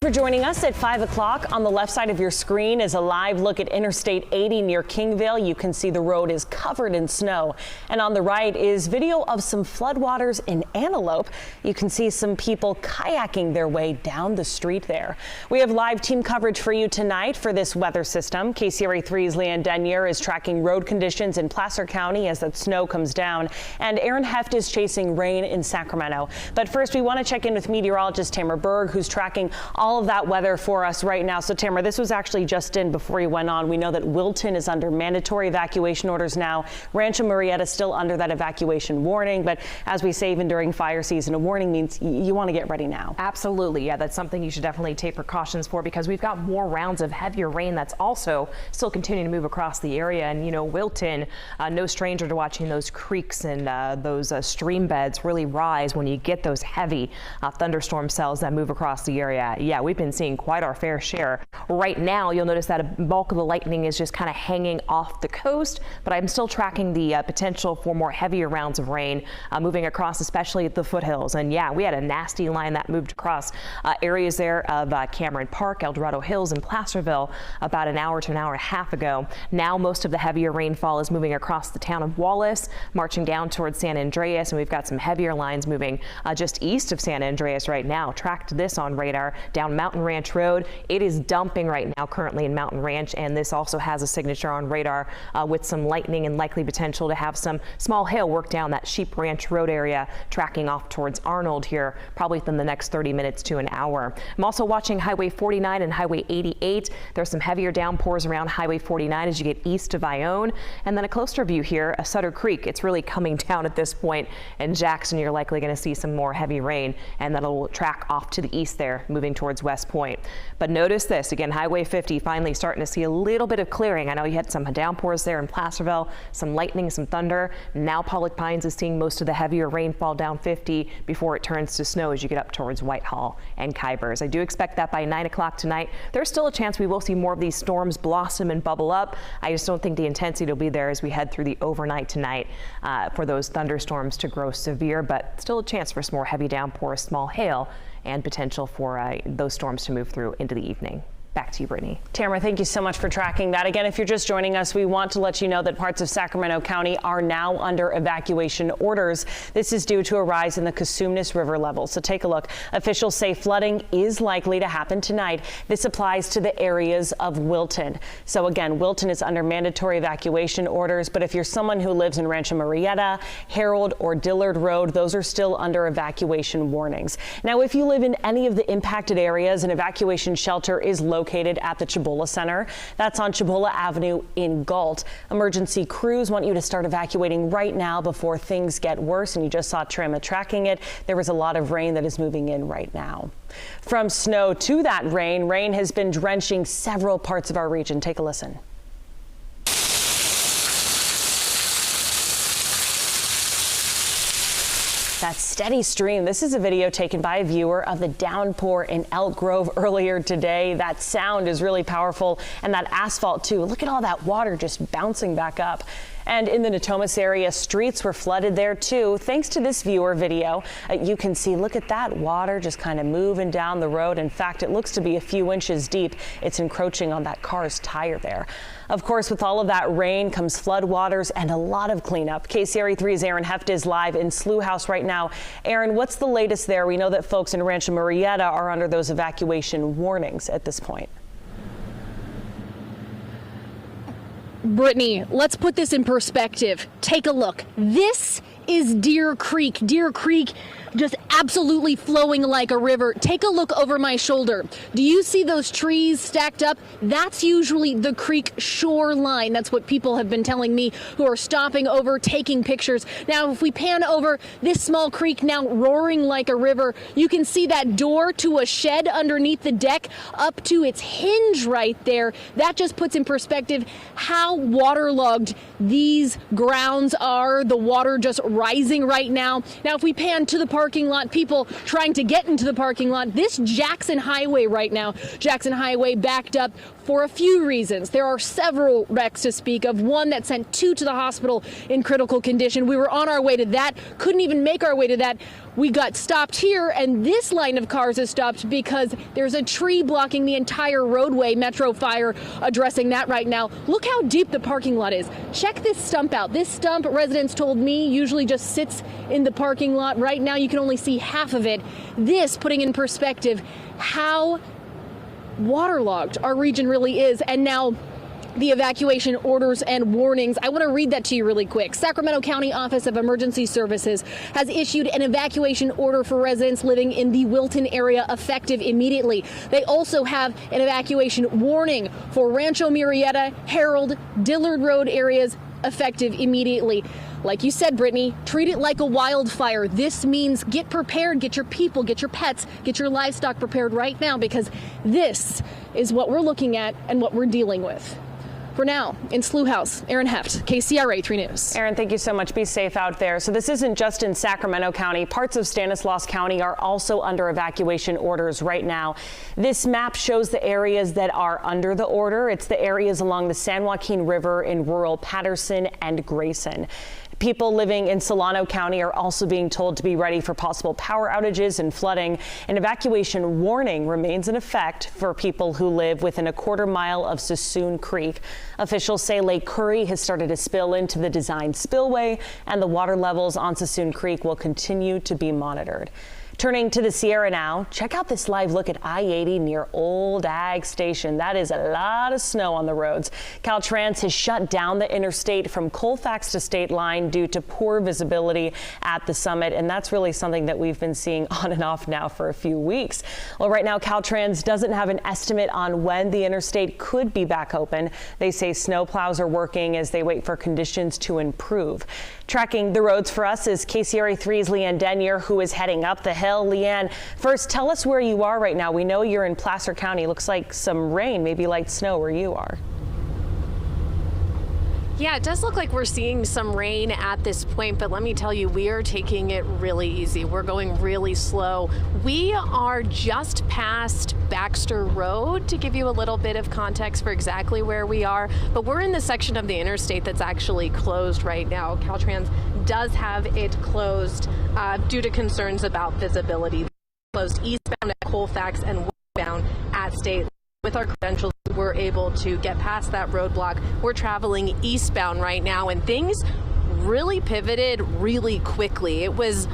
for joining us at 5 o'clock. On the left side of your screen is a live look at Interstate 80 near Kingville. You can see the road is covered in snow. And on the right is video of some floodwaters in Antelope. You can see some people kayaking their way down the street there. We have live team coverage for you tonight for this weather system. KCRA 3's Leanne Denier is tracking road conditions in Placer County as that snow comes down. And Aaron Heft is chasing rain in Sacramento. But first, we want to check in with meteorologist Tamara Berg, who's tracking all of that weather for us right now. So Tamara, this was actually just in before you went on. We know that Wilton is under mandatory evacuation orders now. Rancho Murrieta still under that evacuation warning. But as we say, even during fire season, a warning means you want to get ready now. Absolutely. Yeah, that's something you should definitely take precautions for, because we've got more rounds of heavier rain that's also still continuing to move across the area. And, you know, Wilton, no stranger to watching those creeks and those stream beds really rise when you get those heavy thunderstorm cells that move across the area. Yeah, we've been seeing quite our fair share. Right now, you'll notice that a bulk of the lightning is just kind of hanging off the coast, but I'm still tracking the potential for more heavier rounds of rain moving across, especially at the foothills. And yeah, we had a nasty line that moved across areas there of Cameron Park, El Dorado Hills, and Placerville about an hour to an hour and a half ago. Now most of the heavier rainfall is moving across the town of Wallace, marching down towards San Andreas, and we've got some heavier lines moving just east of San Andreas right now. Tracked this on radar down Mountain Ranch Road. It is dumping right now currently in Mountain Ranch, and this also has a signature on radar with some lightning and likely potential to have some small hail work down that Sheep Ranch Road area, tracking off towards Arnold here probably within the next 30 minutes to an hour. I'm also watching Highway 49 and Highway 88. There's some heavier downpours around Highway 49 as you get east of Ione, and then a closer view here, Sutter Creek. It's really coming down at this point. In Jackson, you're likely going to see some more heavy rain, and that'll track off to the east there, moving towards West Point. But notice this again, Highway 50 finally starting to see a little bit of clearing. I know you had some downpours there in Placerville, some lightning, some thunder. Now Pollock Pines is seeing most of the heavier rainfall down 50 before it turns to snow as you get up towards Whitehall and Kybers. I do expect that by 9 o'clock tonight, there's still a chance we will see more of these storms blossom and bubble up. I just don't think the intensity will be there as we head through the overnight tonight for those thunderstorms to grow severe, but still a chance for some more heavy downpours, small hail, and potential for those storms to move through into the evening. Back to you, Brittany. Tamara, thank you so much for tracking that. Again, if you're just joining us, we want to let you know that parts of Sacramento County are now under evacuation orders. This is due to a rise in the Cosumnes River level. So take a look. Officials say flooding is likely to happen tonight. This applies to the areas of Wilton. So again, Wilton is under mandatory evacuation orders, but if you're someone who lives in Rancho Murrieta, Harold, or Dillard Road, those are still under evacuation warnings. Now, if you live in any of the impacted areas, an evacuation shelter is located at the Cibola Center. That's on Cibola Avenue in Galt. Emergency crews want you to start evacuating right now before things get worse, and you just saw Trama tracking it. There was a lot of rain that is moving in right now. From snow to that rain, rain has been drenching several parts of our region. Take a listen. That steady stream. This is a video taken by a viewer of the downpour in Elk Grove earlier today. That sound is really powerful, and that asphalt too. Look at all that water just bouncing back up. And in the Natomas area, streets were flooded there too. Thanks to this viewer video, you can see, look at that water just kind of moving down the road. In fact, it looks to be a few inches deep. It's encroaching on that car's tire there. Of course, with all of that rain comes floodwaters and a lot of cleanup. KCRA 3's Aaron Heft is live in Slough House right now. Aaron, what's the latest there? We know that folks in Rancho Murrieta are under those evacuation warnings at this point. Brittany, let's put this in perspective. Take a look. This is Deer Creek. Deer Creek just absolutely flowing like a river. Take a look over my shoulder. Do you see those trees stacked up? That's usually the creek shoreline. That's what people have been telling me who are stopping over, taking pictures. Now, if we pan over this small creek now roaring like a river, you can see that door to a shed underneath the deck up to its hinge right there. That just puts in perspective how waterlogged these grounds are. The water just rising right now. Now, if we pan to the parking lot, people trying to get into the parking lot, this Jackson Highway right now, Jackson Highway backed up for a few reasons. There are several wrecks to speak of, one that sent 2 to the hospital in critical condition. We were on our way to that, couldn't even make our way to that. We got stopped here, and this line of cars is stopped because there's a tree blocking the entire roadway. Metro Fire addressing that right now. Look how deep the parking lot is. Check this stump out. This stump, residents told me, usually just sits in the parking lot. Right now, you can only see half of it. This, putting in perspective how waterlogged our region really is, and now the evacuation orders and warnings. I want to read that to you really quick. Sacramento County Office of Emergency Services has issued an evacuation order for residents living in the Wilton area effective immediately. They also have an evacuation warning for Rancho Murrieta, Herald, Dillard Road areas effective immediately. Like you said, Brittany, treat it like a wildfire. This means get prepared, get your people, get your pets, get your livestock prepared right now, because this is what we're looking at and what we're dealing with. For now, in Slough House, Erin Heft, KCRA 3 News. Erin, thank you so much. Be safe out there. So this isn't just in Sacramento County. Parts of Stanislaus County are also under evacuation orders right now. This map shows the areas that are under the order. It's the areas along the San Joaquin River in rural Patterson and Grayson. People living in Solano County are also being told to be ready for possible power outages and flooding. An evacuation warning remains in effect for people who live within a quarter-mile of Sassoon Creek. Officials say Lake Curry has started to spill into the designed spillway, and the water levels on Sassoon Creek will continue to be monitored. Turning to the Sierra now, check out this live look at I-80 near Old Ag Station. That is a lot of snow on the roads. Caltrans has shut down the interstate from Colfax to State Line due to poor visibility at the summit, and that's really something that we've been seeing on and off now for a few weeks. Well, right now, Caltrans doesn't have an estimate on when the interstate could be back open. They say snowplows are working as they wait for conditions to improve. Tracking the roads for us is KCRA 3's Leanne Denier, who is heading up the hill. Leanne, first, tell us where you are right now. We know you're in Placer County. Looks like some rain, maybe light snow where you are. Yeah, it does look like we're seeing some rain at this point, but let me tell you, we are taking it really easy. We're going really slow. We are just past Baxter Road, to give you a little bit of context for exactly where we are, but we're in the section of the interstate that's actually closed right now. Caltrans does have it closed due to concerns about visibility. Closed eastbound at Colfax and westbound at State. With our credentials, we're able to get past that roadblock. We're traveling eastbound right now, and things really pivoted really quickly. It was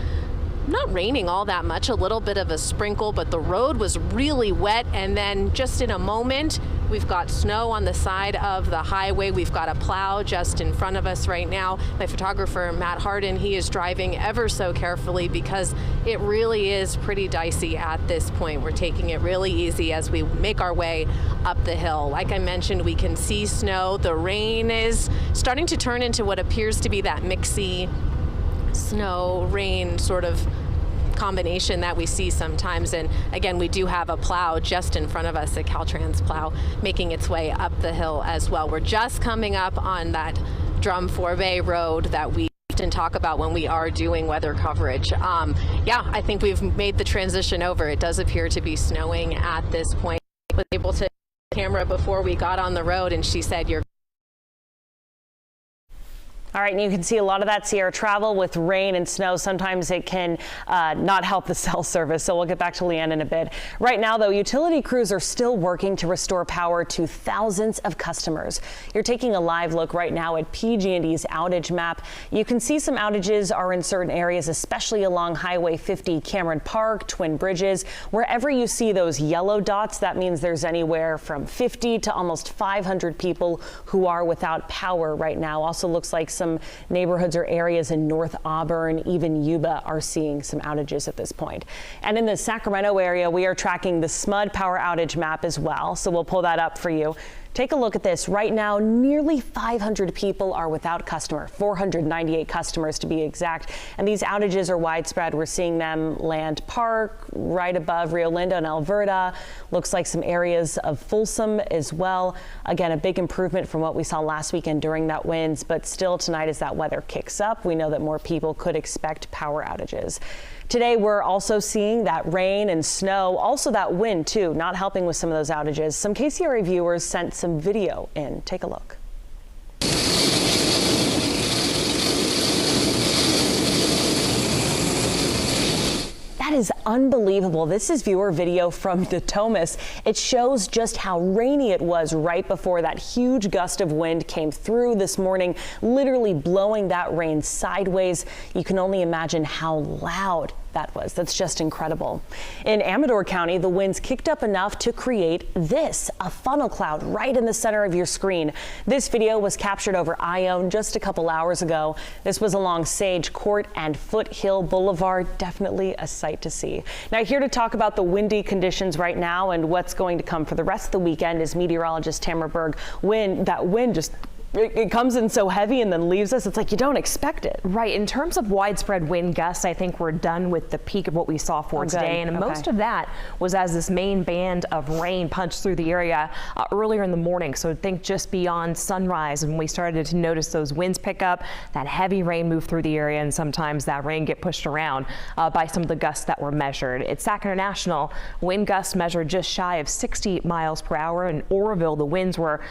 not raining all that much, a little bit of a sprinkle, but the road was really wet, and then just in a moment, we've got snow on the side of the highway. We've got a plow just in front of us right now. My photographer, Matt Harden, he is driving ever so carefully because it really is pretty dicey at this point. We're taking it really easy as we make our way up the hill. Like I mentioned, we can see snow. The rain is starting to turn into what appears to be that mixy snow, rain sort of combination that we see sometimes. And again, we do have a plow just in front of us, a Caltrans plow, making its way up the hill as well. We're just coming up on that Drum Forbay Road that we often talk about when we are doing weather coverage. Yeah, I think we've made the transition over. It does appear to be snowing at this point. I was able to camera before we got on the road, and she said, "You're..." All right, and you can see a lot of that Sierra travel with rain and snow. Sometimes it can not help the cell service, so we'll get back to Leanne in a bit. Right now, though, utility crews are still working to restore power to thousands of customers. You're taking a live look right now at PG&E's outage map. You can see some outages are in certain areas, especially along Highway 50, Cameron Park, Twin Bridges. Wherever you see those yellow dots, that means there's anywhere from 50 to almost 500 people who are without power right now. Also looks like some neighborhoods or areas in North Auburn, even Yuba, are seeing some outages at this point. And in the Sacramento area, we are tracking the SMUD power outage map as well. So we'll pull that up for you. Take a look at this. Right now, nearly 500 people are without power, 498 customers to be exact. And these outages are widespread. We're seeing them Land Park, right above Rio Linda and Alberta. Looks like some areas of Folsom as well. Again, a big improvement from what we saw last weekend during that winds, but still tonight as that weather kicks up, we know that more people could expect power outages. Today, we're also seeing that rain and snow, also that wind too, not helping with some of those outages. Some KCRA viewers sent some video in. Take a look. That is unbelievable. This is viewer video from Natomas. It shows just how rainy it was right before that huge gust of wind came through this morning, literally blowing that rain sideways. You can only imagine how loud that was. That's just incredible. In Amador County, the winds kicked up enough to create this, a funnel cloud right in the center of your screen. This video was captured over Ione just a couple hours ago. This was along Sage Court and Foothill Boulevard. Definitely a sight to see. Now, here to talk about the windy conditions right now and what's going to come for the rest of the weekend is meteorologist Tamara Berg. That wind just it comes in so heavy and then leaves us. It's like you don't expect it. Right. In terms of widespread wind gusts, I think we're done with the peak of what we saw for today. And most of that was as this main band of rain punched through the area earlier in the morning. So think just beyond sunrise, and we started to notice those winds pick up, that heavy rain move through the area, and sometimes that rain get pushed around by some of the gusts that were measured. At Sac International, wind gusts measured just shy of 60 miles per hour. In Oroville, the winds were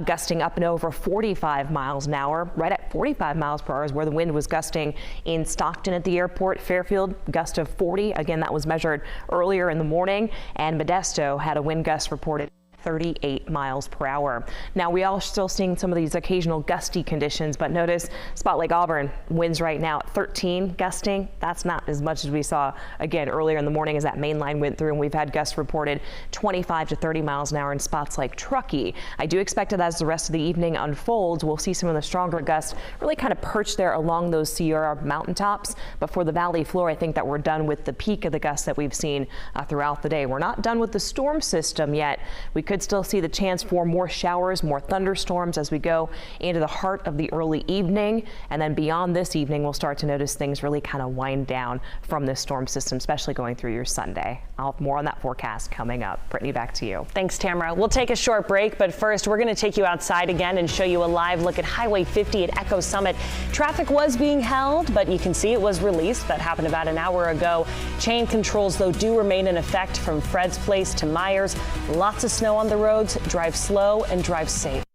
gusting up and over 45 miles an hour. Right at 45 miles per hour is where the wind was gusting in Stockton at the airport. Fairfield, gust of 40. Again, that was measured earlier in the morning. And Modesto had a wind gust reported 38 miles per hour. Now, we are still seeing some of these occasional gusty conditions, but notice Spot Lake Auburn winds right now at 13 gusting. That's not as much as we saw again earlier in the morning as that main line went through, and we've had gusts reported 25 to 30 miles an hour in spots like Truckee. I do expect that as the rest of the evening unfolds, we'll see some of the stronger gusts really kind of perched there along those Sierra mountaintops. But for the valley floor, I think that we're done with the peak of the gusts that we've seen throughout the day. We're not done with the storm system yet. We could still see the chance for more showers, more thunderstorms as we go into the heart of the early evening. And then beyond this evening, we'll start to notice things really kind of wind down from this storm system, especially going through your Sunday. I'll have more on that forecast coming up. Brittany, back to you. Thanks, Tamara. We'll take a short break, but first we're going to take you outside again and show you a live look at Highway 50 at Echo Summit. Traffic was being held, but you can see it was released. That happened about an hour ago. Chain controls, though, do remain in effect from Fred's Place to Myers. Lots of snow on the roads. Drive slow and drive safe.